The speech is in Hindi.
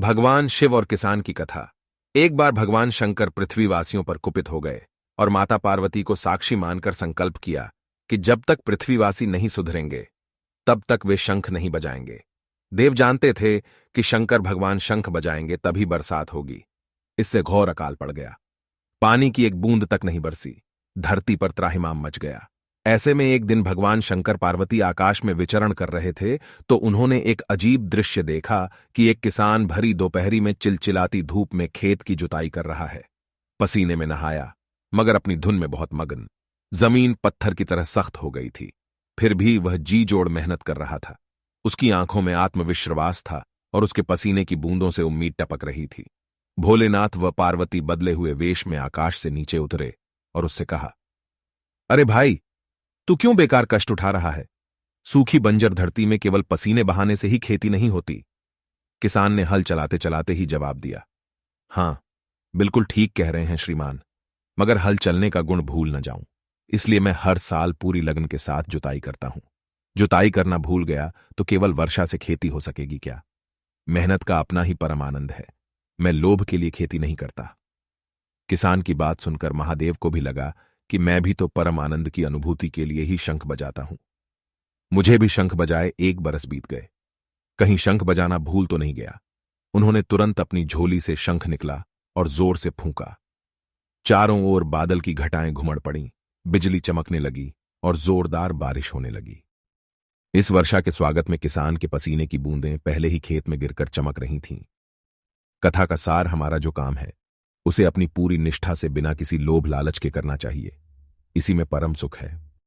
भगवान शिव और किसान की कथा। एक बार भगवान शंकर पृथ्वीवासियों पर कुपित हो गए और माता पार्वती को साक्षी मानकर संकल्प किया कि जब तक पृथ्वीवासी नहीं सुधरेंगे तब तक वे शंख नहीं बजाएंगे। देव जानते थे कि शंकर भगवान शंख बजाएंगे तभी बरसात होगी। इससे घोर अकाल पड़ गया। पानी की एक बूंद तक नहीं बरसी। धरती पर त्राहिमाम मच गया। ऐसे में एक दिन भगवान शंकर पार्वती आकाश में विचरण कर रहे थे तो उन्होंने एक अजीब दृश्य देखा कि एक किसान भरी दोपहरी में चिलचिलाती धूप में खेत की जुताई कर रहा है। पसीने में नहाया मगर अपनी धुन में बहुत मगन। जमीन पत्थर की तरह सख्त हो गई थी, फिर भी वह जी जोड़ मेहनत कर रहा था। उसकी आंखों में आत्मविश्वास था और उसके पसीने की बूंदों से उम्मीद टपक रही थी। भोलेनाथ व पार्वती बदले हुए वेश में आकाश से नीचे उतरे और उससे कहा, अरे भाई, तू क्यों बेकार कष्ट उठा रहा है? सूखी बंजर धरती में केवल पसीने बहाने से ही खेती नहीं होती। किसान ने हल चलाते चलाते ही जवाब दिया, हां, बिल्कुल ठीक कह रहे हैं श्रीमान, मगर हल चलने का गुण भूल न जाऊं, इसलिए मैं हर साल पूरी लगन के साथ जुताई करता हूं। जुताई करना भूल गया तो केवल वर्षा से खेती हो सकेगी क्या? मेहनत का अपना ही परम आनंद है। मैं लोभ के लिए खेती नहीं करता। किसान की बात सुनकर महादेव को भी लगा कि मैं भी तो परम आनंद की अनुभूति के लिए ही शंख बजाता हूं। मुझे भी शंख बजाए 1 बरस बीत गए। कहीं शंख बजाना भूल तो नहीं गया। उन्होंने तुरंत अपनी झोली से शंख निकला और जोर से फूंका। चारों ओर बादल की घटाएं घुमड़ पड़ीं, बिजली चमकने लगी और जोरदार बारिश होने लगी। इस वर्षा के स्वागत में किसान के पसीने की बूंदें पहले ही खेत में गिरकर चमक रही थीं। कथा का सार, हमारा जो काम है उसे अपनी पूरी निष्ठा से बिना किसी लोभ लालच के करना चाहिए। इसी में परम सुख है।